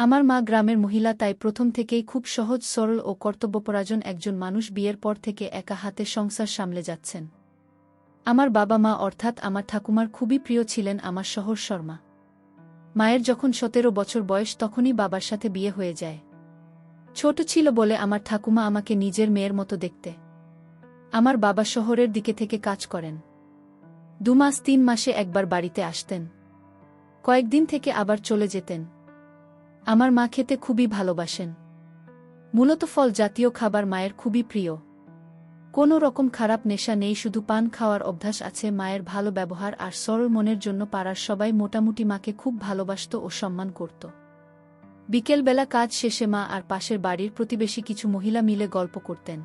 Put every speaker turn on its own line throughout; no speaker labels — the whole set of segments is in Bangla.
আমার মা গ্রামের মহিলা, তাই প্রথম থেকেই খুব সহজ সরল ও কর্তব্যপরায়ণ একজন মানুষ। বিয়ের পর থেকে একা হাতে সংসার সামলে যাচ্ছেন। আমার বাবা মা অর্থাৎ আমার ঠাকুমার খুবই প্রিয় ছিলেন আমার শহর শর্মা। মায়ের যখন 17 বছর বয়স তখনই বাবার সাথে বিয়ে হয়ে যায়। ছোট ছিল বলে আমার ঠাকুমা আমাকে নিজের মেয়ের মতো দেখতে। আমার বাবা শহরের দিকে থেকে কাজ করেন। 2 মাস 3 মাসে একবার বাড়িতে আসতেন, কয়েকদিন থেকে আবার চলে যেতেন। আমার মা খেতে খুবই ভালোবাসেন। মূলত ফল জাতীয় খাবার মায়ের খুবই প্রিয়। কোনো রকম খারাপ নেশা নেই, শুধু পান খাওয়ার অভ্যাস আছে। মায়ের ভালো ব্যবহার আর সরল মনের জন্য পাড়ার সবাই মোটামুটি মাকে খুব ভালোবাসত ও সম্মান করত। বিকেলবেলা কাজ শেষে মা আর পাশের বাড়ির প্রতিবেশী কিছু মহিলা মিলে গল্প করতেন।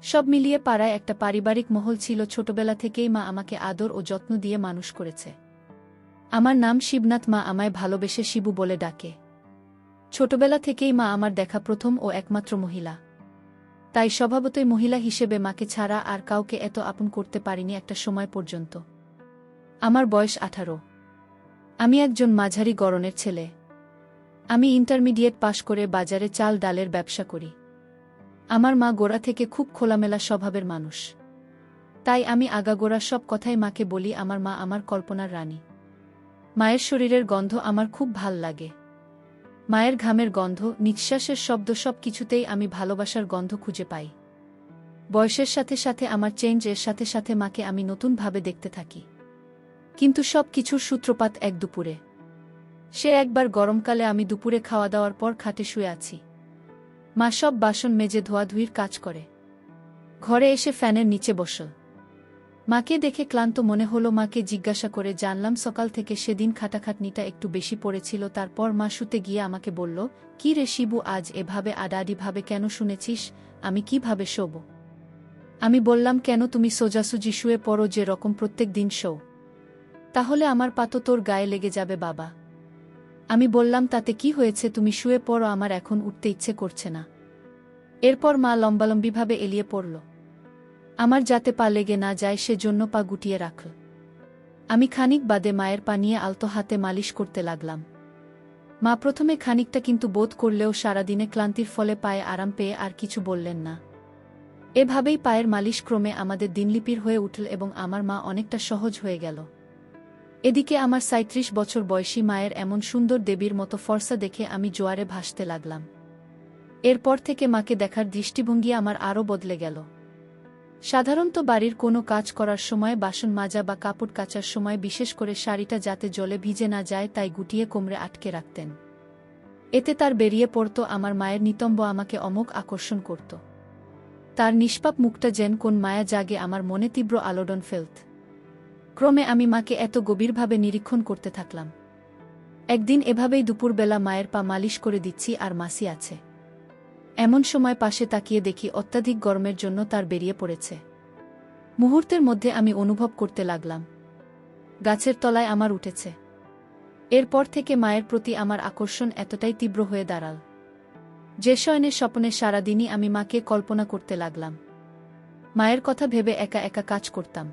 সব মিলিয়ে পাড়ায় একটা পারিবারিক মহল ছিল। ছোটবেলা থেকেই মা আমাকে আদর ও যত্ন দিয়ে মানুষ করেছে। আমার নাম শিবনাথ, মা আমায় ভালোবেসে শিবু বলে ডাকে। ছোটবেলা থেকেই মা আমার দেখা প্রথম ও একমাত্র মহিলা, তাই স্বভাবতই মহিলা হিসেবে মাকে ছাড়া আর কাউকে এত আপন করতে পারিনি একটা সময় পর্যন্ত। আমার বয়স 18। আমি একজন মাঝারি গড়নের ছেলে। আমি ইন্টারমিডিয়েট পাশ করে বাজারে চাল ডালের ব্যবসা করি। আমার মা গোড়া থেকে খুব খোলামেলা স্বভাবের মানুষ, তাই আমি আগাগোড়া সব কথাই মাকে বলি। আমার মা আমার কল্পনার রানী। মায়ের শরীরের গন্ধ আমার খুব ভাল লাগে। মায়ের ঘামের গন্ধ, নিঃশ্বাসের শব্দ, সব কিছুতেই আমি ভালোবাসার গন্ধ খুঁজে পাই। বয়সের সাথে সাথে আমার চেঞ্জ এর সাথে সাথে মাকে আমি নতুনভাবে দেখতে থাকি। কিন্তু সব কিছুর সূত্রপাত এক দুপুরে। সে একবার গরমকালে আমি দুপুরে খাওয়া দাওয়ার পর খাটে শুয়ে আছি। মা সব বাসন মেজে ধোয়াধুয়ির কাজ করে। ঘরে এসে ফ্যানের নিচে বসল। মাকে দেখে ক্লান্ত মনে হলো। মাকে জিজ্ঞাসা করে জানলাম সকাল থেকে সেদিন খাটাখাটনিটা একটু বেশি পড়েছিল। তারপর মা শুতে গিয়ে আমাকে বলল, কি রে শিবু, আজ এভাবে আডাআডিভাবে কেন? শুনেছিস আমি কিভাবে শোব? আমি বললাম, কেন, তুমি সোজাসুজি শুয়ে পড়ো যে রকম প্রত্যেক দিন শোও। তাহলে আমার পা তো তোর গায়ে লেগে যাবে বাবা। আমি বললাম, তাতে কি হয়েছে, তুমি শুয়ে পড়ো, আমার এখন উঠতে ইচ্ছে করছে না। এরপর মা লম্বালম্বিভাবে এলিয়ে পড়ল। আমার যাতে পা লেগে না যায় সেজন্য পা গুটিয়ে রাখল। আমি খানিক বাদে মায়ের পা নিয়ে আলতো হাতে মালিশ করতে লাগলাম। মা প্রথমে খানিকটা কিন্তু বোধ করলেও সারাদিনে ক্লান্তির ফলে পায়ে আরাম পেয়ে আর কিছু বললেন না। এভাবেই পায়ের মালিশ ক্রমে আমাদের দিনলিপির হয়ে উঠল এবং আমার মা অনেকটা সহজ হয়ে গেল। এদিকে আমার 37 বছর বয়সী মায়ের এমন সুন্দর দেবীর মতো ফর্সা দেখে আমি জোয়ারে ভাসতে লাগলাম। এরপর থেকে মাকে দেখার দৃষ্টিভঙ্গি আমার আরও বদলে গেল। সাধারণত বাড়ির কোনো কাজ করার সময়, বাসন মাজা বা কাপড় কাচার সময় বিশেষ করে শাড়িটা যাতে জলে ভিজে না যায় তাই গুটিয়ে কোমরে আটকে রাখতেন। এতে তার বেরিয়ে পড়ত। আমার মায়ের নিতম্ব আমাকে অমোঘ আকর্ষণ করত। তার নিষ্পাপ মুখটা যেন কোন মায়া জাগে আমার মনে তীব্র আলোড়ন ফেলত। ক্রমে আমি মাকে এত গভীরভাবে নিরীক্ষণ করতে থাকলাম। একদিন এভাবেই দুপুরবেলা মায়ের পা মালিশ করে দিচ্ছি আর মাসি আছে। এমন সময় পাশে তাকিয়ে দেখি অত্যাধিক গরমের জন্য তার বেরিয়ে পড়েছে। মুহূর্তের মধ্যে আমি অনুভব করতে লাগলাম গাছের তলায় আমার উঠেছে। এরপর থেকে মায়ের প্রতি আমার আকর্ষণ এতটাই তীব্র হয়ে দাঁড়াল যে শয়নের স্বপ্নে সারাদিনই আমি মাকে কল্পনা করতে লাগলাম। মায়ের কথা ভেবে একা একা কাজ করতাম।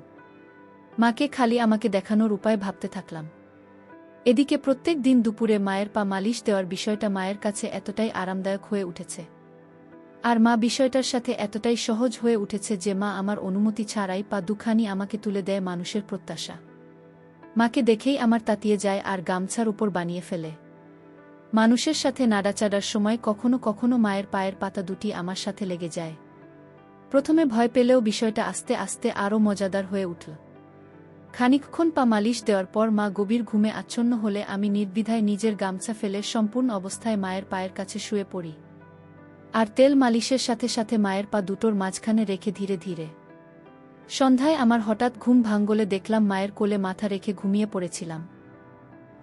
মাকে খালি আমাকে দেখানোর উপায় ভাবতে থাকলাম। এদিকে প্রত্যেক দিন দুপুরে মায়ের পা মালিশ দেওয়ার বিষয়টা মায়ের কাছে এতটাই আরামদায়ক হয়ে উঠেছে আর মা বিষয়টার সাথে এতটাই সহজ হয়ে উঠেছে যে মা আমার অনুমতি ছাড়াই পা দুখানি আমাকে তুলে দেয়। মানুষের প্রত্যাশা মাকে দেখেই আমার তাতিয়ে যায় আর গামছার উপর বানিয়ে ফেলে। মানুষের সাথে নাড়াচাড়ার সময় কখনো কখনো মায়ের পায়ের পাতা দুটি আমার সাথে লেগে যায়। প্রথমে ভয় পেলেও বিষয়টা আস্তে আস্তে আরও মজাদার হয়ে উঠল। খানিকক্ষণ পা মালিশ দেওয়ার পর মা গভীর ঘুমে আচ্ছন্ন হলে আমি নির্দ্বিধায় নিজের গামছা ফেলে সম্পূর্ণ অবস্থায় মায়ের পায়ের কাছে শুয়ে পড়ি আর তেল মালিশের সাথে সাথে মায়ের পা দুটোর মাঝখানে রেখে ধীরে ধীরে। সন্ধ্যায় আমার হঠাৎ ঘুম ভাঙলে দেখলাম মায়ের কোলে মাথা রেখে ঘুমিয়ে পড়েছিলাম।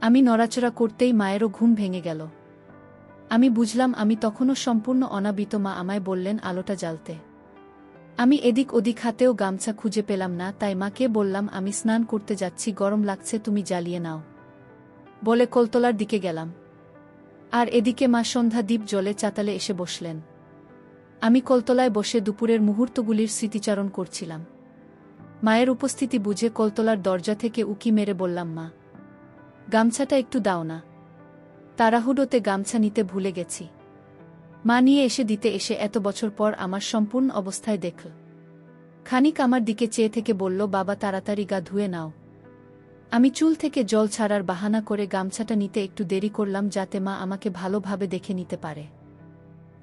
আমি নড়াচড়া করতেই মায়েরও ঘুম ভেঙে গেল। আমি বুঝলাম আমি তখনও সম্পূর্ণ অনাবৃত। মা আমায় বললেন আলোটা জ্বালতে। আমি এদিক ওদিক হাতেও গামছা খুঁজে পেলাম না, তাই মাকে বললাম, আমি স্নান করতে যাচ্ছি, গরম লাগছে, তুমি জ্বালিয়ে নাও বলে কলতলার দিকে গেলাম। আর এদিকে মা সন্ধ্যা দ্বীপ জলে চাতালে এসে বসলেন। আমি কলতলায় বসে দুপুরের মুহূর্তগুলির স্মৃতিচারণ করছিলাম। মায়ের উপস্থিতি বুঝে কলতলার দরজা থেকে উকি মেরে বললাম, মা, গামছাটা একটু দাও না। তাড়াহুড়োতে গামছা নিতে ভুলে গেছি। মা নিয়ে এসে দিতে এসে এত বছর পর আমার সম্পূর্ণ অবস্থায় দেখল। খানিক আমার দিকে চেয়ে থেকে বলল, বাবা তাড়াতাড়ি গা ধুয়ে নাও। আমি চুল থেকে জল ছাড়ার বাহানা করে গামছাটা নিতে একটু দেরি করলাম যাতে মা আমাকে ভালোভাবে দেখে নিতে পারে।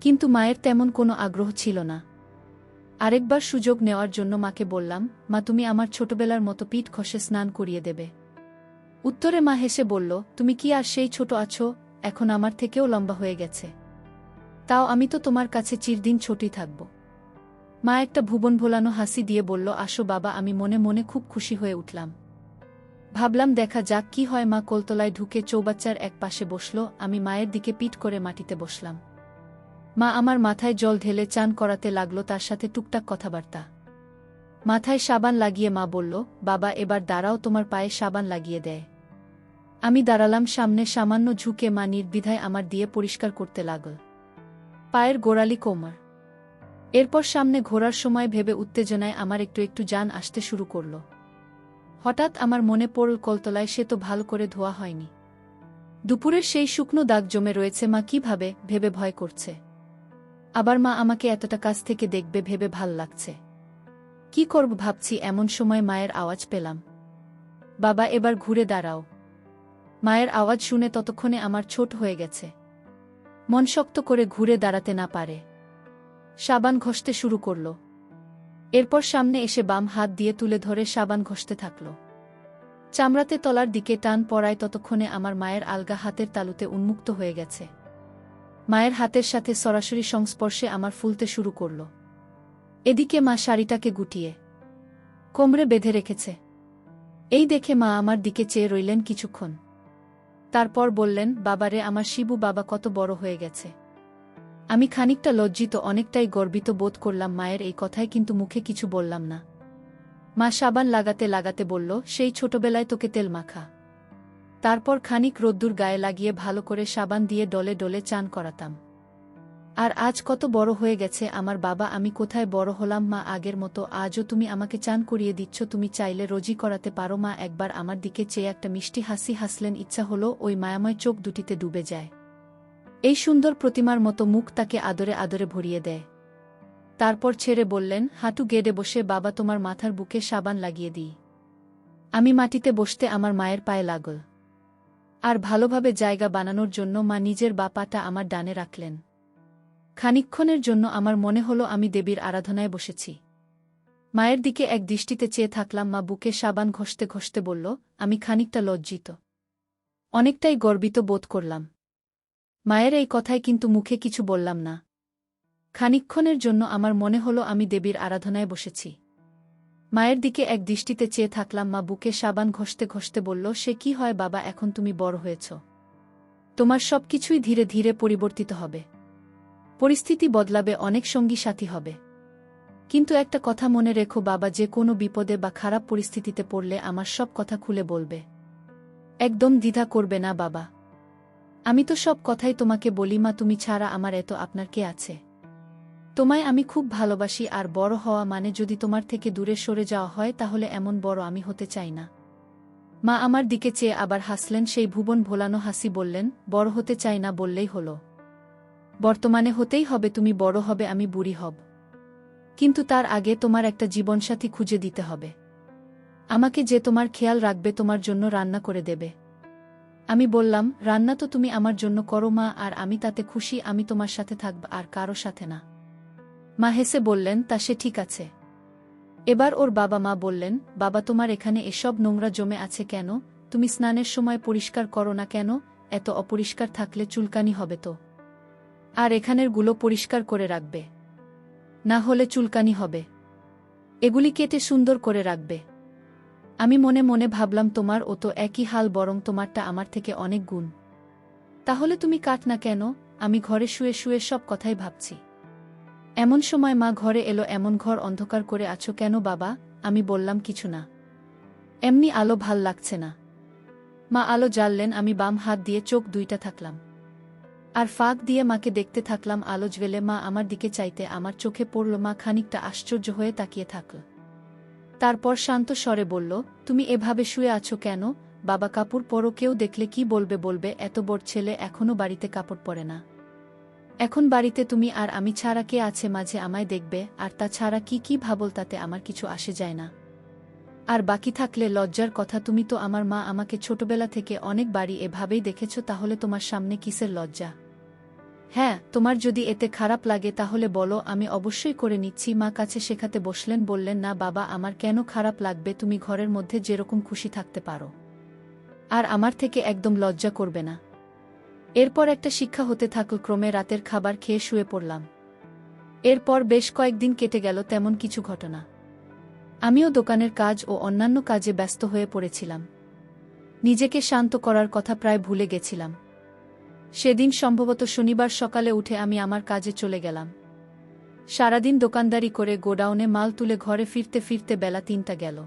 কিন্তু মায়ের তেমন কোনো আগ্রহ ছিল না। আরেকবার সুযোগ নেওয়ার জন্য মাকে বললাম, মা তুমি আমার ছোটবেলার মতো পিঠ ঘষে স্নান করিয়ে দেবে? উত্তরে মা হেসে বলল, তুমি কি আর সেই ছোট আছো? এখন আমার থেকেও লম্বা হয়ে গেছে। তাও আমি তো তোমার কাছে চিরদিন ছোটই থাকব। মা একটা ভুবন ভোলানো হাসি দিয়ে বলল, আসো বাবা। আমি মনে মনে খুব খুশি হয়ে উঠলাম। ভাবলাম দেখা যাক কি হয়। মা কোলতলায় ঢুকে চৌবাচ্চার এক পাশে বসল, আমি মায়ের দিকে পিঠ করে মাটিতে বসলাম। মা আমার মাথায় জল ঢেলে চান করাতে লাগলো, তার সাথে টুকটাক কথাবার্তা। মাথায় সাবান লাগিয়ে মা বলল, বাবা এবার দাঁড়াও, তোমার পায়ে সাবান লাগিয়ে দেয়। আমি দাঁড়ালাম সামনে, সামান্য ঝুঁকে মা নির্দ্বিধায় আমার দিয়ে পরিষ্কার করতে লাগল পায়ের গোড়ালি, কোমর। এরপর সামনে ঘোরার সময় ভেবে উত্তেজনায় আমার একটু একটু জান আসতে শুরু করল। হঠাৎ আমার মনে পড়ল, কলতলায় সে তো ভালো করে ধোয়া হয়নি। দুপুরের সেই শুকনো দাগ জমে রয়েছে, মা কিভাবে ভেবে ভয় করছে। আবার মা আমাকে এতটা কাছ থেকে দেখবে ভেবে ভাল লাগছে। কি করব ভাবছি, এমন সময় মায়ের আওয়াজ পেলাম, বাবা এবার ঘুরে দাঁড়াও। মায়ের আওয়াজ শুনে ততক্ষণে আমার ছোট হয়ে গেছে, মন শক্ত করে ঘুরে দাঁড়াতে না পারে। সাবান ঘষতে শুরু করল। এরপর সামনে এসে বাম হাত দিয়ে তুলে ধরে সাবান ঘষতে থাকল। চামড়াতে তলার দিকে টান পড়ায় ততক্ষণে আমার মায়ের আলগা হাতের তালুতে উন্মুক্ত হয়ে গেছে। মায়ের হাতের সাথে সরাসরি সংস্পর্শে আমার ফুলতে শুরু করল। এদিকে মা শাড়িটাকে গুটিয়ে কোমরে বেঁধে রেখেছে। এই দেখে মা আমার দিকে চেয়ে রইলেন কিছুক্ষণ। তারপর বললেন, বাবারে আমার শিবু, বাবা কত বড় হয়ে গেছে। আমি খানিকটা লজ্জিত, অনেকটাই গর্বিত বোধ করলাম মায়ের এই কথায়, কিন্তু মুখে কিছু বললাম না। মা সাবান লাগাতে লাগাতে বলল, সেই ছোটবেলায় তোকে তেল মাখা, তারপর খানিক রোদ্দুর গায়ে লাগিয়ে ভালো করে সাবান দিয়ে ডলে ডলে চান করাতাম। আর আজ কত বড় হয়ে গেছে আমার বাবা, আমি কোথায় বড় হলাম মা আগের মতো। আজও তুমি আমাকে চান করিয়ে দিচ্ছ, তুমি চাইলে রোজই করাতে পারো। মা একবার আমার দিকে চেয়ে একটা মিষ্টি হাসি হাসলেন। ইচ্ছা হলো ওই মায়াময় চোখ দুটিতে ডুবে যায়। এই সুন্দর প্রতিমার মতো মুখ তাকে আদরে আদরে ভরিয়ে দেয়। তারপর ছেড়ে বললেন, হাঁটু গেড়ে বসে বাবা তোমার মাথার বুকে সাবান লাগিয়ে দিই। আমি মাটিতে বসতে আমার মায়ের পায়ে লাগল। আর ভালোভাবে জায়গা বানানোর জন্য মা নিজের বা পাটা আমার ডানে রাখলেন। খানিকক্ষণের জন্য আমার মনে হলো আমি দেবীর আরাধনায় বসেছি। মায়ের দিকে এক দৃষ্টিতে চেয়ে থাকলাম। মা বুকে সাবান ঘষতে ঘষতে বলল, আমি খানিকটা লজ্জিত, অনেকটাই গর্বিত বোধ করলাম। মায়ের এই কথায় কিন্তু মুখে কিছু বললাম না। খানিকক্ষণের জন্য আমার মনে হলো আমি দেবীর আরাধনায় বসেছি। মায়ের দিকে এক দৃষ্টিতে চেয়ে থাকলাম। মা বুকে সাবান ঘষতে ঘষতে বলল, সে কি হয় বাবা, এখন তুমি বড় হয়েছ, তোমার সবকিছুই ধীরে ধীরে পরিবর্তিত হবে, পরিস্থিতি বদলাবে, অনেক সঙ্গী সাথী হবে। কিন্তু একটা কথা মনে রেখো বাবা, যে কোনো বিপদে বা খারাপ পরিস্থিতিতে পড়লে আমার সব কথা খুলে বলবে, একদম দ্বিধা করবে না বাবা। আমি তো সব কথাই তোমাকে বলি মা, তুমি ছাড়া আমার এত আপনার কে আছে। তোমায় আমি খুব ভালোবাসি, আর বড় হওয়া মানে যদি তোমার থেকে দূরে সরে যাওয়া হয় তাহলে এমন বড় আমি হতে চাই না। মা আমার দিকে চেয়ে আবার হাসলেন, সেই ভুবন ভোলানো হাসি। বললেন, বড় হতে চাই না বললেই হলো, বর্তমানে হতেই হবে। তুমি বড় হবে, আমি বুড়ি হব, কিন্তু তার আগে তোমার একটা জীবনসাথী খুঁজে দিতে হবে, আমাকে যে তোমার খেয়াল রাখবে, তোমার জন্য রান্না করে দেবে। আমি বললাম, রান্না তো তুমি আমার জন্য করো মা, আর আমি তাতে খুশি। আমি তোমার সাথে থাকব, আর কারো সাথে না। মা হেসে বললেন, তা সে ঠিক আছে। এবার ওর বাবা মা বললেন, বাবা তোমার এখানে এসব নোংরা জমে আছে কেন? তুমি স্নানের সময় পরিষ্কার করো না কেন? এত অপরিষ্কার থাকলে চুলকানি হবে তো, আর এখানের গুলো পরিষ্কার করে রাখবে, না হলে চুলকানি হবে। এগুলি কেটে সুন্দর করে রাখবে। আমি মনে মনে ভাবলাম, তোমার ও তো একই হাল, বরং তোমারটা আমার থেকে অনেক গুণ। তাহলে তুমি কাট না কেন? আমি ঘরে শুয়ে শুয়ে সব কথাই ভাবছি। এমন সময় মা ঘরে এলো। এমন ঘর অন্ধকার করে আছো কেন বাবা? আমি বললাম, কিছু না, এমনি আলো ভাল লাগছে না। মা আলো জ্বাললেন। আমি বাম হাত দিয়ে চোখ দুইটা থাকলাম, আর ফাঁক দিয়ে মাকে দেখতে থাকলাম। আলো জ্বেলে মা আমার দিকে চাইতে আমার চোখে পড়ল। মা খানিকটা আশ্চর্য হয়ে তাকিয়ে থাকল। তারপর শান্ত স্বরে বলল, তুমি এভাবে শুয়ে আছো কেন? বাবা কাপড় পরো, কেউ দেখলে কি বলবে বলবে এত বড় ছেলে এখনো বাড়িতে কাপড় পরে না। এখন বাড়িতে তুমি আর আমি ছাড়া কে আছে মাঝে আমায় দেখবে, আর তা ছাড়া কি ভাবল তাতে আমার কিছু আসে যায় না। আর বাকি থাকলে লজ্জার কথা, তুমি তো আমার মা, আমাকে ছোটবেলা থেকে অনেক বাড়ি এভাবেই দেখেছ, তাহলে তোমার সামনে কিসের লজ্জা? হ্যাঁ, তোমার যদি এতে খারাপ লাগে তাহলে বলো, আমি অবশ্যই করে নিচ্ছি। মা কাছে শেখাতে বসলেন, বললেন না বাবা, আমার কেন খারাপ লাগবে, তুমি ঘরের মধ্যে যেরকম খুশি থাকতে পারো, আর আমার থেকে একদম লজ্জা করবে না। এরপর একটা শিক্ষা হতে থাকল, ক্রমে রাতের খাবার খেয়ে শুয়ে পড়লাম। এরপর বেশ কয়েকদিন কেটে গেল, তেমন কিছু ঘটনা। আমিও দোকানের কাজ ও অন্যান্য কাজে ব্যস্ত হয়ে পড়েছিলাম। নিজেকে শান্ত করার কথা প্রায় ভুলে গেছিলাম। সেদিন সম্ভবত শনিবার সকালে উঠে আমি আমার কাজে চলে গেলাম। সারাদিন দোকানদারি করে গোডাউনে মাল তুলে ঘরে ফিরতে ফিরতে বেলা ৩টা গেল।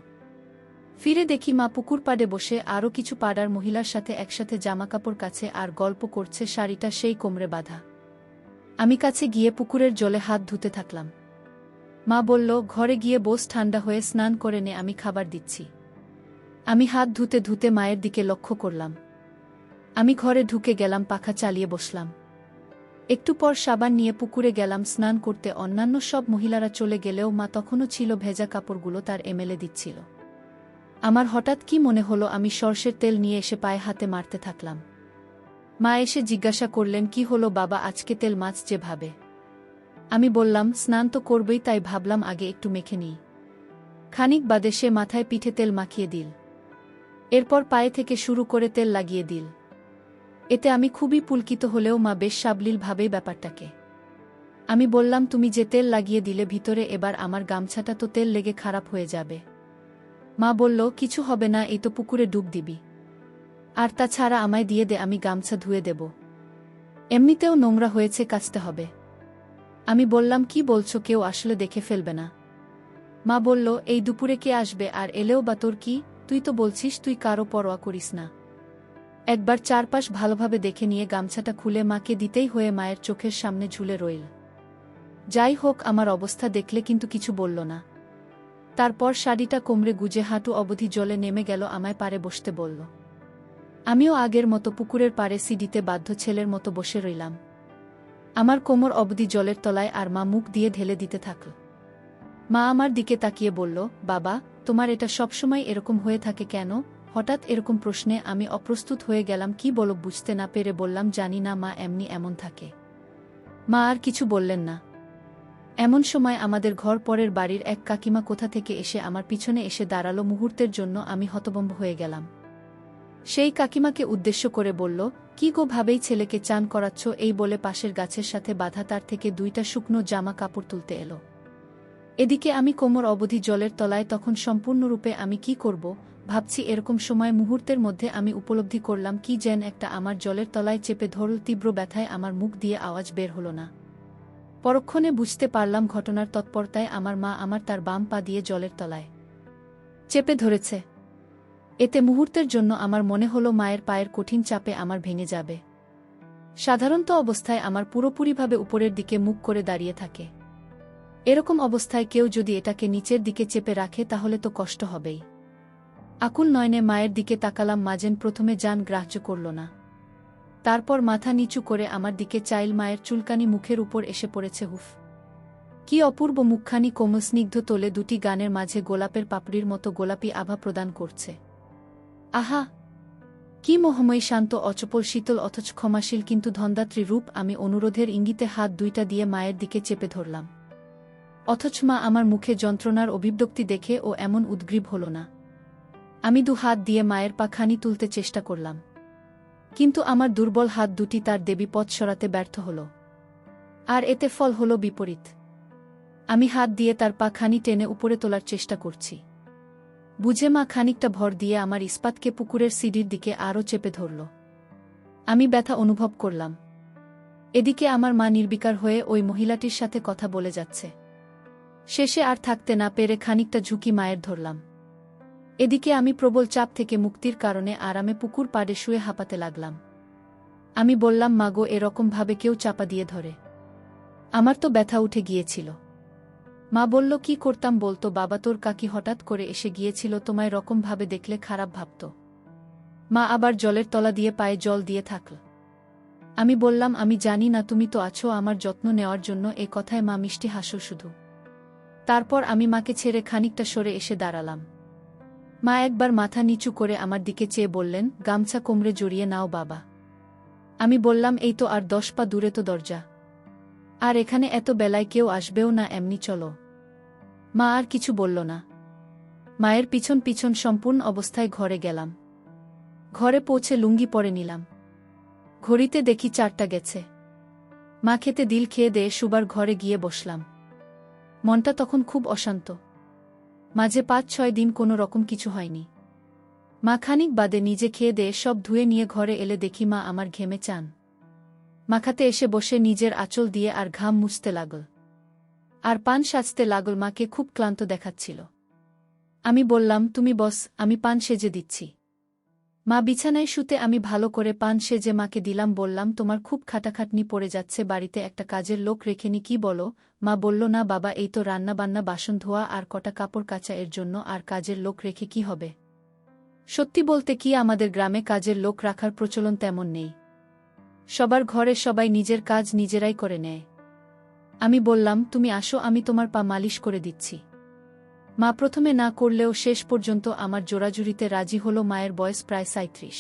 ফিরে দেখি মা পুকুর পাড়ে বসে আরও কিছু পাড়ার মহিলার সাথে একসাথে জামাকাপড় কাছে আর গল্প করছে, শাড়িটা সেই কোমরে বাঁধা। আমি কাছে গিয়ে পুকুরের জলে হাত ধুতে থাকলাম। মা বলল, ঘরে গিয়ে বস, ঠান্ডা হয়ে স্নান করে নে, আমি খাবার দিচ্ছি। আমি হাত ধুতে ধুতে মায়ের দিকে লক্ষ্য করলাম। আমি ঘরে ঢুকে গেলাম, পাখা চালিয়ে বসলাম। একটু পর সাবান নিয়ে পুকুরে গেলাম স্নান করতে। অন্যান্য সব মহিলারা চলে গেলেও মা তখনও ছিল, ভেজা কাপড়গুলো তার এমেলে দিচ্ছিল। আমার হঠাৎ কি মনে হলো, আমি সরষের তেল নিয়ে এসে পায়ে হাতে মারতে থাকলাম। মা এসে জিজ্ঞাসা করলেন, কি হলো বাবা, আজকে তেল মাছ যেভাবে? আমি বললাম, স্নান তো করবই, তাই ভাবলাম আগে একটু মেখে নিই। খানিক বাদে সে মাথায় পিঠে তেল মাখিয়ে দিল। এরপর পায়ে থেকে শুরু করে তেল লাগিয়ে দিল। এতে আমি খুবই পুলকিত হলেও মা বেশ সাবলীলভাবেই ব্যাপারটাকে। আমি বললাম, তুমি যে তেল লাগিয়ে দিলে ভিতরে, এবার আমার গামছাটা তো তেল লেগে খারাপ হয়ে যাবে। মা বলল, কিছু হবে না, এই তো পুকুরে ডুব দিবি। আর তাছাড়া আমায় দিয়ে দে, আমি গামছা ধুয়ে দেব। এমনিতেও নোংরা হয়েছে, কাচতে হবে। আমি বললাম, কি বলছো, কেউ আসলে দেখে ফেলবে না? মা বলল, এই দুপুরে কে আসবে, আর এলেও বা তোর কি, তুই তো বলছিস তুই কারো পরোয়া করিস না। একবার চারপাশ ভালোভাবে দেখে নিয়ে গামছাটা খুলে মাকে দিতেই হয়ে মায়ের চোখের সামনে ঝুলে রইল। যাই হোক, আমার অবস্থা দেখলে কিন্তু কিছু বলল না। তারপর শাড়িটা কোমরে গুজে হাঁটু অবধি জলে নেমে গেল, আমায় পাড়ে বসতে বলল। আমিও আগের মতো পুকুরের পাড়ে সিঁড়িতে বাধ্য ছেলের মতো বসে রইলাম। আমার কোমর অবধি জলের তলায়, আর মা মুখ দিয়ে ঢেলে দিতে থাকল। মা আমার দিকে তাকিয়ে বলল, বাবা, তোমার এটা সবসময় এরকম হয়ে থাকে কেন? হঠাৎ এরকম প্রশ্নে আমি অপ্রস্তুত হয়ে গেলাম। কি বলব বুঝতে না পেরে বললাম, জানি না মা, এমন থাকে। মা আর কিছু বললেন না। এমন সময় আমাদের ঘর পরের বাড়ির এক কাকিমা কোথা থেকে এসে আমার পিছনে এসে দাঁড়ালো। মুহূর্তের জন্য আমি হতভম্ব হয়ে গেলাম। সেই কাকিমাকে উদ্দেশ্য করে বলল, কি গো ভাবেই ছেলেকে চান করাচ্ছ? এই বলে পাশের গাছের সাথে বাঁধা তার থেকে 2টা শুকনো জামা কাপড় তুলতে এলো। এদিকে আমি কোমর অবধি জলের তলায়। তখন সম্পূর্ণরূপে আমি কি করব ভাবছি, এরকম সময় মুহূর্তের মধ্যে আমি উপলব্ধি করলাম কি যেন একটা আমার জলের তলায় চেপে ধরল। তীব্র ব্যথায় আমার মুখ দিয়ে আওয়াজ বের হলো না। পরক্ষণে বুঝতে পারলাম ঘটনার তৎপরতায় আমার মা আমার তার বাম পা দিয়ে জলের তলায় চেপে ধরেছে। এতে মুহূর্তের জন্য আমার মনে হলো মায়ের পায়ের কঠিন চাপে আমার ভেঙে যাবে। সাধারণত অবস্থায় আমার পুরোপুরিভাবে উপরের দিকে মুখ করে দাঁড়িয়ে থাকে। এরকম অবস্থায় কেউ যদি এটাকে নিচের দিকে চেপে রাখে তাহলে তো কষ্ট হবেই। আকুল নয়নে মায়ের দিকে তাকালাম। মা যেন প্রথমে জান গ্রাহ্য করল না। তারপর মাথা নিচু করে আমার দিকে চাইল। মায়ের চুলকানি মুখের উপর এসে পড়েছে। হুফ, কি অপূর্ব মুখখানি, কোমল স্নিগ্ধ তোলে, দুটি গানের মাঝে গোলাপের পাপড়ির মতো গোলাপি আভা প্রদান করছে। আহা, কি মোহময়ী, শান্ত, অচপল, শীতল, অথচ ক্ষমাশীল কিন্তু ধন্দাত্রী রূপ। আমি অনুরোধের ইঙ্গিতে হাত 2টা দিয়ে মায়ের দিকে চেপে ধরলাম। অথচ মা আমার মুখে যন্ত্রণার অভিব্যক্তি দেখে ও এমন উদ্গ্রীব হল না। আমি 2 হাত দিয়ে মায়ের পা খানি তুলতে চেষ্টা করলাম, কিন্তু আমার দুর্বল হাত দুটি তার দেবী পথ সরাতে ব্যর্থ হল। আর এতে ফল হল বিপরীত। আমি হাত দিয়ে তার পা খানি টেনে উপরে তোলার চেষ্টা করছি। বুঝে মা খানিকটা ভর দিয়ে আমার ইস্পাতকে পুকুরের সিঁড়ির দিকে আরও চেপে ধরল। আমি ব্যথা অনুভব করলাম। এদিকে আমার মা নির্বিকার হয়ে ওই মহিলাটির সাথে কথা বলে যাচ্ছে। শেষে আর থাকতে না পেরে খানিকটা ঝুঁকি মায়ের ধরলাম। এদিকে আমি প্রবল চাপ থেকে মুক্তির কারণে আরামে পুকুর পাড়ে শুয়ে হাঁপাতে লাগলাম। আমি বললাম, মাগো, এরকমভাবে কেউ চাপা দিয়ে ধরে? আমার তো ব্যথা উঠে গিয়েছিল। মা বলল, কি করতাম বলতো? বাবা, তোর কাকি হঠাৎ করে এসে গিয়েছিল, তোমায় রকমভাবে দেখলে খারাপ ভাবত। মা আবার জলের তলা দিয়ে পায়ে জল দিয়ে থাকল। আমি বললাম, আমি জানি না, তুমি তো আছো আমার যত্ন নেওয়ার জন্য। এ কথায় মা মিষ্টি হাসল শুধু। তারপর আমি মাকে ছেড়ে খানিকটা সরে এসে দাঁড়ালাম। মা একবার মাথা নিচু করে আমার দিকে চেয়ে বললেন, গামছা কোমরে জড়িয়ে নাও বাবা। আমি বললাম, এই তো আর 10 পা দূরে তো দরজা, আর এখানে এত বেলায় কেউ আসবেও না, এমনি চলো। মা আর কিছু বলল না। মায়ের পিছন পিছন সম্পূর্ণ অবস্থায় ঘরে গেলাম। ঘরে পৌঁছে লুঙ্গি পরে নিলাম। ঘড়িতে দেখি 4টা গেছে। মা খেতে দিল, খেয়ে দিয়ে শুবার ঘরে গিয়ে বসলাম। মনটা তখন খুব অশান্ত। মাঝে 5-6 দিন কোনো রকম কিছু হয়নি। মা খানিক বাদে নিজে খেয়ে দিয়ে সব ধুয়ে নিয়ে ঘরে এলে দেখি মা আমার ঘেমে চান মাখাতে এসে বসে নিজের আঁচল দিয়ে আর ঘাম মুছতে লাগল, আর পান সাজতে লাগল। মাকে খুব ক্লান্ত দেখাচ্ছিল। আমি বললাম, তুমি বস, আমি পান সেজে দিচ্ছি। মা বিছানায় শুতে আমি ভালো করে পান সেজে মাকে দিলাম। বললাম, তোমার খুব খাটাখাটনি পড়ে যাচ্ছে, বাড়িতে একটা কাজের লোক রেখেনি কি বলো? মা বলল, না বাবা, এই তো রান্নাবান্না, বাসন ধোয়া আর কটা কাপড় কাচা, এর জন্য আর কাজের লোক রেখে কি হবে? সত্যি বলতে কি, আমাদের গ্রামে কাজের লোক রাখার প্রচলন তেমন নেই। সবার ঘরে সবাই নিজের কাজ নিজেরাই করে নেয়। আমি বললাম, তুমি আসো, আমি তোমার পা মালিশ করে দিচ্ছি। মা প্রথমে না করলেও শেষ পর্যন্ত আমার জোরাজুরিতে রাজি হল। মায়ের বয়স প্রায় 37,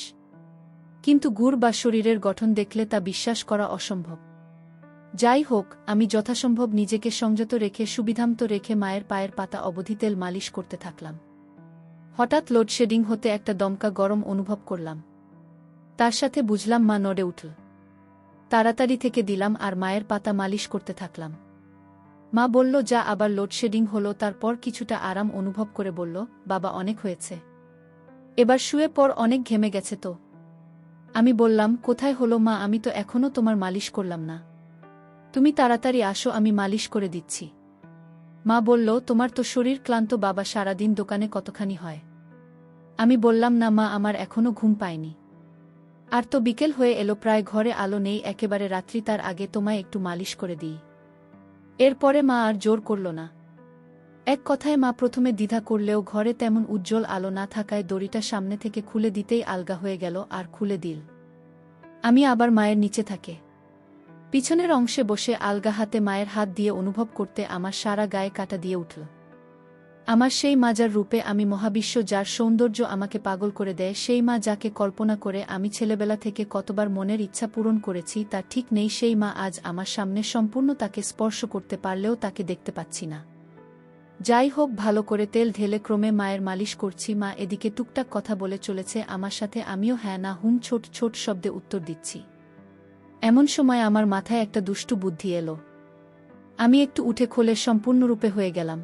কিন্তু গুড় বা শরীরের গঠন দেখলে তা বিশ্বাস করা অসম্ভব। যাই হোক, আমি যথাসম্ভব নিজেকে সংযত রেখে, সুবিধামতো রেখে মায়ের পায়ের পাতা অবধি তেল মালিশ করতে থাকলাম। হঠাৎ লোডশেডিং হতে একটা দমকা গরম অনুভব করলাম। তার সাথে বুঝলাম মা নড়ে উঠল। তাড়াতাড়ি থেকে দিলাম আর মায়ের পাতা মালিশ করতে থাকলাম। মা বলল, যা আবার লোডশেডিং হলো। তারপর কিছুটা আরাম অনুভব করে বলল, বাবা, অনেক হয়েছে, এবার শুয়ে পড়, অনেক ঘেমে গেছে তো। আমি বললাম, কোথায় হলো মা, আমি তো এখনো তোমার মালিশ করলাম না। তুমি তাড়াতাড়ি আসো, আমি মালিশ করে দিচ্ছি। মা বলল, তোমার তো শরীর ক্লান্ত বাবা, সারাদিন দোকানে কতখানি হয়। আমি বললাম, না মা, আমার এখনো ঘুম পায়নি। আর তো বিকেল হয়ে এলো প্রায়, ঘরে আলো নেই একেবারে রাত্রি, তার আগে তোমায় একটু মালিশ করে দিই। এরপরে মা আর জোর করল না। এক কথায় মা প্রথমে দ্বিধা করলেও ঘরে তেমন উজ্জ্বল আলো না থাকায় দড়িটা সামনে থেকে খুলে দিতেই আলগা হয়ে গেল, আর খুলে দিল। আমি আবার মায়ের নিচে থাকে পিছনের অংশে বসে আলগা হাতে মায়ের হাত দিয়ে অনুভব করতে আমার সারা গায়ে কাঁটা দিয়ে উঠল। আমার সেই মা যার রূপে আমি মহাবিশ্ব, যার সৌন্দর্য আমাকে পাগল করে দেয়, সেই মা যাকে কল্পনা করে আমি ছেলেবেলা থেকে কতবার মনের ইচ্ছা পূরণ করেছি তার ঠিক নেই, সেই মা আজ আমার সামনে, সম্পূর্ণ তাকে স্পর্শ করতে পারলেও তাকে দেখতে পাচ্ছি না। যাই হোক, ভালো করে তেল ঢেলে ক্রমে মায়ের মালিশ করছি। মা এদিকে টুকটাক কথা বলে চলেছে আমার সাথে, আমিও হ্যাঁ না হুম ছোট ছোট শব্দে উত্তর দিচ্ছি। এমন সময় আমার মাথায় একটা দুষ্টু বুদ্ধি এলো। আমি একটু উঠে খোলে সম্পূর্ণরূপে হয়ে গেলাম।